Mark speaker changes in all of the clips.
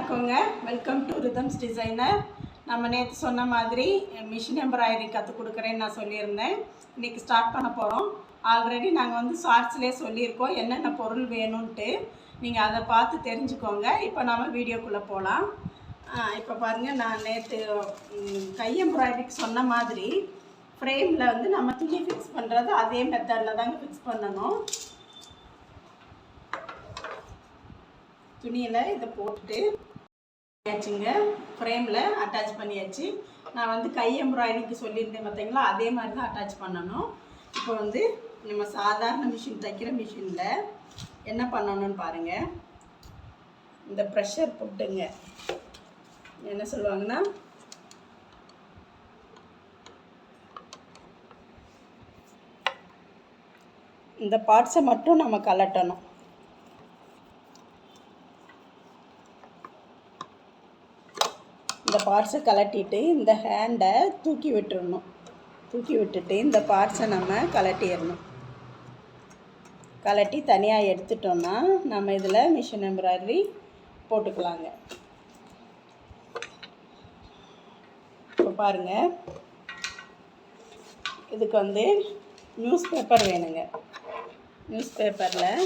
Speaker 1: வணக்கங்க. Welcome to rhythms designer. நம்ம நேற்று சொன்ன மாதிரி மிஷின் எம்ப்ராய்டரி கற்றுக் கொடுக்குறேன்னு நான் சொல்லியிருந்தேன். இன்றைக்கி ஸ்டார்ட் பண்ண போகிறோம். ஆல்ரெடி நாங்கள் வந்து ஷார்ட்ஸ்லேயே சொல்லியிருக்கோம் என்னென்ன பொருள் வேணும்ன்ட்டு. நீங்கள் அதை பார்த்து தெரிஞ்சுக்கோங்க. இப்போ நாம் வீடியோக்குள்ளே போகலாம். இப்போ பாருங்கள், நான் நேற்று கை எம்ப்ராய்டரிக்கு சொன்ன மாதிரி ஃப்ரேமில் வந்து நம்ம துணி ஃபிக்ஸ் பண்ணுறது அதே மெத்தடில் தாங்க ஃபிக்ஸ் பண்ணணும். துணியில் இதை போட்டுட்டு ஆச்சுங்க, ஃப்ரேமில் அட்டாச் பண்ணியாச்சு. நான் வந்து கை எம்ப்ராய்டரிக்கு சொல்லியிருந்தேன் பார்த்தீங்களா, அதே மாதிரி தான் அட்டாச் பண்ணணும். இப்போ வந்து நம்ம சாதாரண மிஷின் தைக்கிற மிஷினில் என்ன பண்ணணும்னு பாருங்கள். இந்த ப்ரெஷர் போட்டுங்க, என்ன சொல்லுவாங்கன்னா இந்த பார்ட்ஸை மட்டும் நம்ம கலட்டணும். இந்த பார்ட்ஸை கலட்டிட்டு இந்த ஹேண்டை தூக்கி விட்டுறணும். தூக்கி விட்டுட்டு இந்த பார்ட்ஸை நம்ம கலட்டிடணும். கலட்டி தனியாக எடுத்துட்டோம்னா நம்ம இதில் மிஷின் எம்ப்ராய்டரி போட்டுக்கலாங்க. இப்போ பாருங்கள், இதுக்கு வந்து நியூஸ் பேப்பர் வேணுங்க. நியூஸ் பேப்பரில்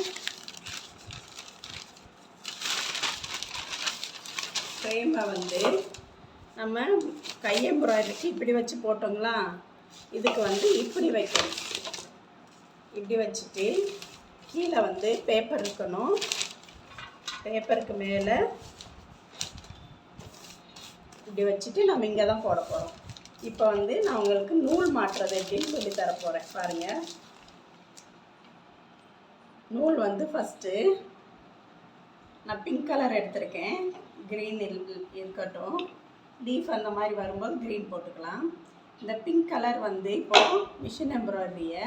Speaker 1: ஃப்ரேமை வந்து நம்ம கை எம்ப்ராய்டரிக்கு இப்படி வச்சு போட்டோங்களா, இதுக்கு வந்து இப்படி வைக்கணும். இப்படி வச்சுட்டு கீழே வந்து பேப்பர் இருக்கணும். பேப்பருக்கு மேலே இப்படி வச்சுட்டு நம்ம இங்கே தான் போட போகிறோம். இப்போ வந்து நான் உங்களுக்கு நூல் மாட்டுறது எப்படின்னு சொல்லி தர போகிறேன். பாருங்கள், நூல் வந்து ஃபஸ்ட்டு நான் பிங்க் கலர் எடுத்திருக்கேன். க்ரீன் இருக்கட்டும், லீஃப் அந்த மாதிரி வரும்போது க்ரீன் போட்டுக்கலாம். இந்த பிங்க் கலர் வந்து இப்போது மிஷின் எம்ப்ராய்டரியை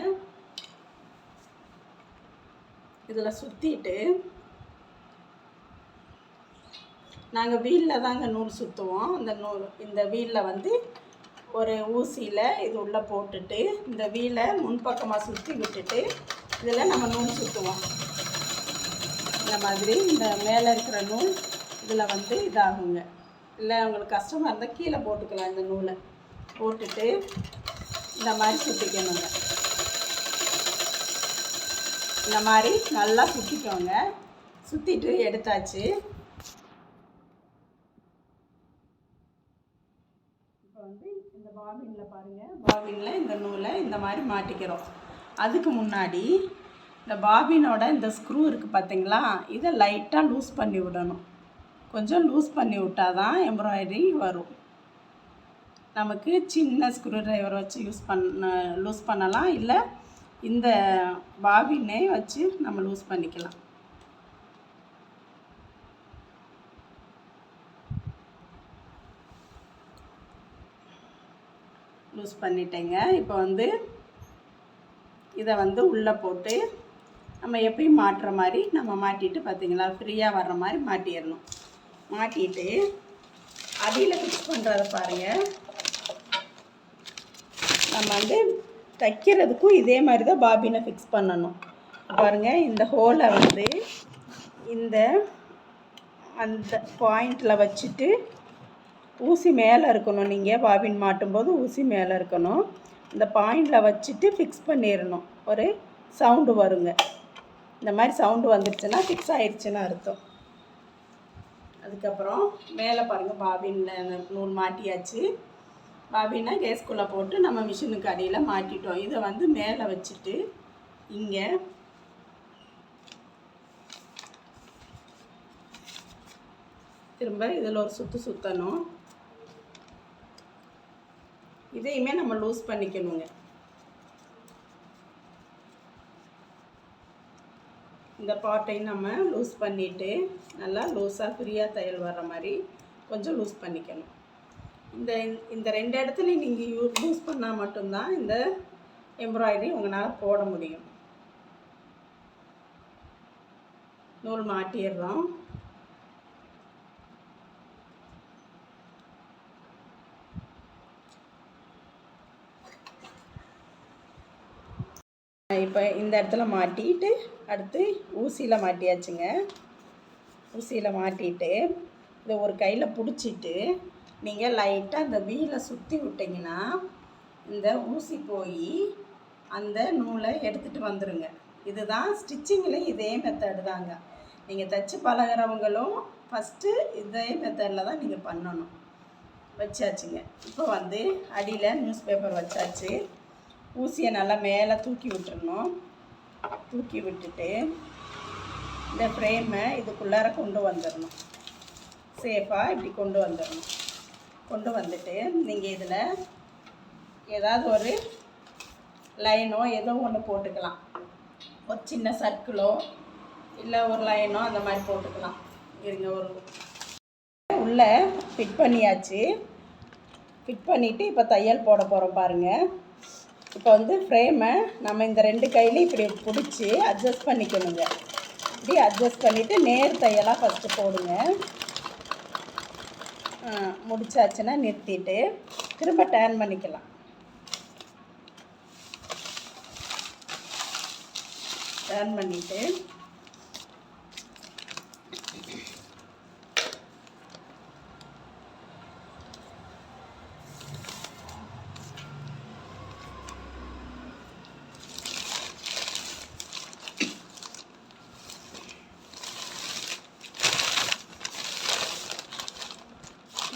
Speaker 1: இதில் சுற்றிட்டு நாங்கள் வீலில் தாங்க நூல் சுற்றுவோம். இந்த வீலில் வந்து ஒரு ஊசியில் இது உள்ளே போட்டுட்டு இந்த வீலை முன்பக்கமாக சுற்றி விட்டுட்டு இதில் நம்ம நூல் சுற்றுவோம். இந்த மாதிரி இந்த மேலே இருக்கிற நூல் இதில் வந்து இதாகுங்க. இல்லை உங்களுக்கு கஷ்டமாக இருந்தால் கீழே போட்டுக்கலாம். இந்த நூலை போட்டுட்டு இந்த மாதிரி சுற்றிக்கணுங்க. இந்த மாதிரி நல்லா சுற்றிக்கோங்க. சுற்றிட்டு எடுத்தாச்சு. இப்போ வந்து இந்த பாபினில் பாருங்கள், பாபினில் இந்த நூலை இந்த மாதிரி மாட்டிக்கிறோம். அதுக்கு முன்னாடி இந்த பாபினோட இந்த ஸ்க்ரூ இருக்குது பார்த்தீங்களா, இதை லைட்டாக லூஸ் பண்ணி விடணும். கொஞ்சம் லூஸ் பண்ணி விட்டால் தான் எம்ப்ராய்டரி வரும். நமக்கு சின்ன ஸ்க்ரூ ட்ரைவர் வச்சு லூஸ் பண்ணலாம், இல்லை இந்த பாபினே வச்சு நம்ம லூஸ் பண்ணிக்கலாம். லூஸ் பண்ணிட்டேங்க. இப்போ வந்து இதை வந்து உள்ளே போட்டு நம்ம எப்பயும் மாட்டுற மாதிரி நம்ம மாட்டிட்டு பார்த்தீங்களா, ஃப்ரீயாக வர்ற மாதிரி மாட்டிடணும். மாட்டிட்டு அடியில் ஃபிக்ஸ் பண்ணுறத பாருங்கள். நம்ம வந்து தைக்கிறதுக்கும் இதே மாதிரி தான் பாபினை ஃபிக்ஸ் பண்ணணும். பாருங்கள், இந்த ஹோலை வந்து இந்த அந்த பாயிண்டில் வச்சுட்டு ஊசி மேலே இருக்கணும். நீங்கள் பாபின் மாட்டும்போது ஊசி மேலே இருக்கணும். இந்த பாயிண்டில் வச்சுட்டு ஃபிக்ஸ் பண்ணிடணும். ஒரு சவுண்டு வருங்க. இந்த மாதிரி சவுண்டு வந்துடுச்சுன்னா ஃபிக்ஸ் ஆகிடுச்சுன்னு அர்த்தம். அதுக்கப்புறம் மேலே பாருங்கள், பாபினில் நூல் மாட்டியாச்சு. பாபினை கேஸ்குள்ளே போட்டு நம்ம மிஷினுக்கு அடியில் மாட்டிட்டோம். இதை வந்து மேலே வச்சுட்டு இங்கே திரும்ப இதில் ஒரு சுற்றணும். இதையுமே நம்ம லூஸ் பண்ணிக்கணுங்க. இந்த பாட்டையும் நம்ம லூஸ் பண்ணிவிட்டு நல்லா லூஸாக ஃப்ரீயாக தையல் வர்ற மாதிரி கொஞ்சம் லூஸ் பண்ணிக்கணும். இந்த ரெண்டு இடத்துலையும் நீங்கள் லூஸ் பண்ணால் மட்டும்தான் இந்த எம்ப்ராய்டரி உங்களால் போட முடியும். நூல் மாட்டிடுறோம். இப்போ இந்த இடத்துல மாட்டிட்டு அடுத்து ஊசியில் மாட்டியாச்சுங்க. ஊசியில் மாட்டிட்டு இதை ஒரு கையில் பிடிச்சிட்டு நீங்கள் லைட்டாக அந்த வீலை சுற்றி விட்டிங்கன்னா இந்த ஊசி போய் அந்த நூலை எடுத்துகிட்டு வந்துடுங்க. இதுதான் ஸ்டிச்சிங்கில் இதே மெத்தடு தாங்க. நீங்கள் தைச்சி பழகிறவங்களும் ஃபஸ்ட்டு இதே மெத்தடில் தான் நீங்கள் பண்ணணும். வச்சாச்சுங்க. இப்போ வந்து அடியில் நியூஸ் பேப்பர் வச்சாச்சு. ஊசியை நல்லா மேலே தூக்கி விட்டுறணும். தூக்கி விட்டுட்டு இந்த ஃப்ரேமை இதுக்குள்ளார கொண்டு வந்துடணும். சேஃபாக இப்படி கொண்டு வந்துடணும். கொண்டு வந்துட்டு நீங்கள் இதில் ஏதாவது ஒரு லைனோ ஏதோ ஒன்று போட்டுக்கலாம். ஒரு சின்ன சர்க்கிளோ இல்லை ஒரு லைனோ அந்த மாதிரி போட்டுக்கலாம். இருங்க, ஒரு உள்ளே ஃபிட் பண்ணியாச்சு. ஃபிட் பண்ணிவிட்டு இப்போ தையல் போட போகிறோம் பாருங்கள். இப்போ வந்து ஃப்ரேமை நம்ம இந்த 2 கையிலையும் இப்படி பிடிச்சி அட்ஜஸ்ட் பண்ணிக்கணுங்க. இப்படி அட்ஜஸ்ட் பண்ணிவிட்டு நேர் தையலாக ஃபஸ்ட்டு போடுங்க. முடிச்சாச்சுன்னா நிறுத்திட்டு திரும்ப டர்ன் பண்ணிக்கலாம். டர்ன் பண்ணிவிட்டு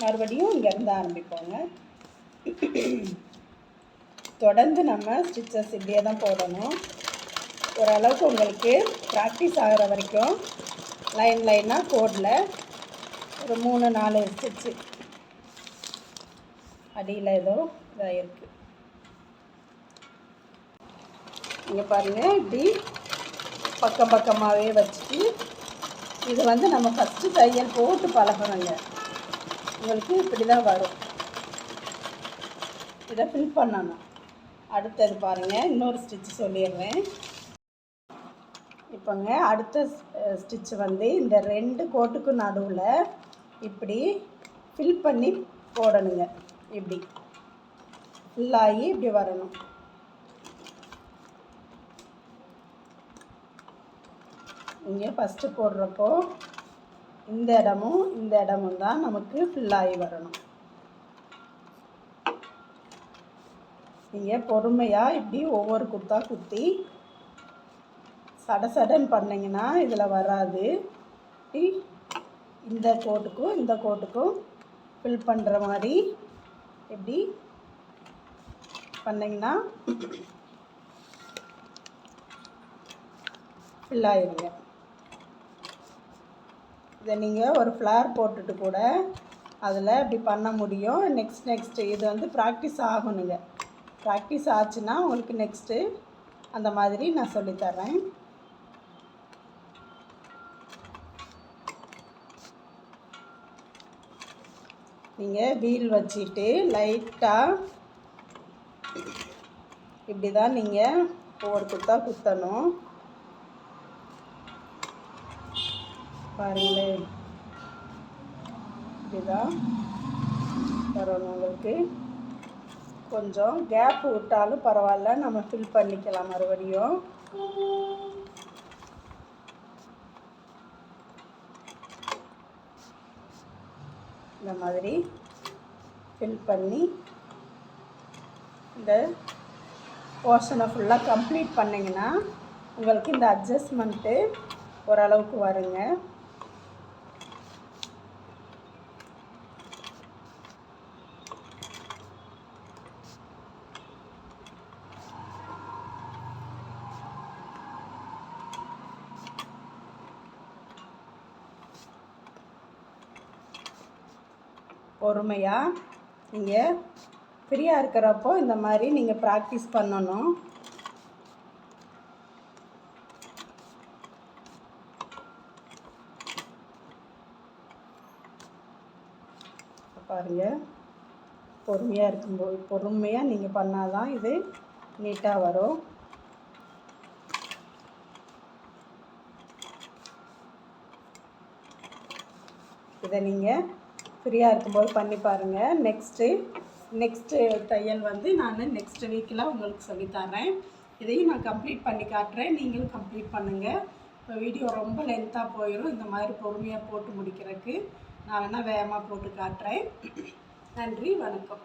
Speaker 1: மறுபடியும் இங்கேருந்து ஆரம்பிப்போங்க. தொடர்ந்து நம்ம ஸ்டிச்சஸ் இப்படியே தான் போடணும். ஓரளவுக்கு உங்களுக்கு ப்ராக்டிஸ் ஆகிற வரைக்கும் லைனாக கோடில் ஒரு 3-4 ஸ்டிச்சு அடியில் ஏதோ இதாக இருக்குது. இங்கே பாருங்கள், இப்படி பக்கம் பக்கமாகவே வச்சுட்டு இது வந்து நம்ம ஃபஸ்ட்டு தையல் போட்டு பழகணுங்க. உங்களுக்கு இப்படி தான் வரும். இதை ஃபில் பண்ணணும். அடுத்தது பாருங்கள், இன்னொரு ஸ்டிச்சு சொல்லிடுறேன். இப்போங்க அடுத்த ஸ்டிச்சு வந்து இந்த 2 கோட்டுக்கு நடுவில் இப்படி ஃபில் பண்ணி போடணுங்க. இப்படி ஃபுல்லாகி இப்படி வரணும். இங்கே ஃபஸ்ட்டு போடுறப்போ இந்த இடமும் தான் நமக்கு ஃபுல்லாகி வரணும். நீங்கள் பொறுமையாக இப்படி ஒவ்வொரு குத்தாக குத்தி சடன்னு பண்ணிங்கன்னா இதில் வராது. இப்படி இந்த கோட்டுக்கும் ஃபில் பண்ணுற மாதிரி இப்படி பண்ணிங்கன்னா ஃபில் ஆகிடுங்க. இதை நீங்கள் ஒரு ஃப்ளார் போட்டுட்டு கூட அதில் இப்படி பண்ண முடியும். நெக்ஸ்ட்டு இது வந்து ப்ராக்டிஸ் ஆகணுங்க. ப்ராக்டிஸ் ஆச்சுன்னா உங்களுக்கு நெக்ஸ்ட்டு அந்த மாதிரி நான் சொல்லித்தரேன். நீங்கள் வீல் வச்சுட்டு லைட்டாக இப்படி தான் நீங்கள் ஒவ்வொரு குத்தாக குத்தணும். பாருங்களேன், இப்படிதான் வரணும். உங்களுக்கு கொஞ்சம் கேப் விட்டாலும் பரவாயில்ல, நம்ம ஃபில் பண்ணிக்கலாம் மறுபடியும். இந்த மாதிரி ஃபில் பண்ணி இந்த போர்ஷனை ஃபுல்லாக கம்ப்ளீட் பண்ணிங்கன்னா உங்களுக்கு இந்த அட்ஜஸ்ட்மெண்ட்டு ஓரளவுக்கு வருங்க. பொறுமையாக நீங்கள் ஃப்ரீயாக இருக்கிறப்போ இந்த மாதிரி நீங்கள் ப்ராக்டிஸ் பண்ணணும். பாருங்கள், பொறுமையாக நீங்கள் பண்ணால் தான் இது நீட்டாக வரும். இதை நீங்கள் ஃப்ரீயாக இருக்கும்போது பண்ணி பாருங்கள். நெக்ஸ்ட்டு தையல் வந்து நான் நெக்ஸ்ட் வீக்கில் உங்களுக்கு சொல்லித்தரேன். இதையும் நான் கம்ப்ளீட் பண்ணி காட்டுறேன், நீங்களும் கம்ப்ளீட் பண்ணுங்கள். இப்போ வீடியோ ரொம்ப லென்த்தாக போயிடும். இந்த மாதிரி பொறுமையாக போட்டு முடிக்கிறதுக்கு நான் வேணால் வேகமாக போட்டு காட்டுறேன். நன்றி, வணக்கம்.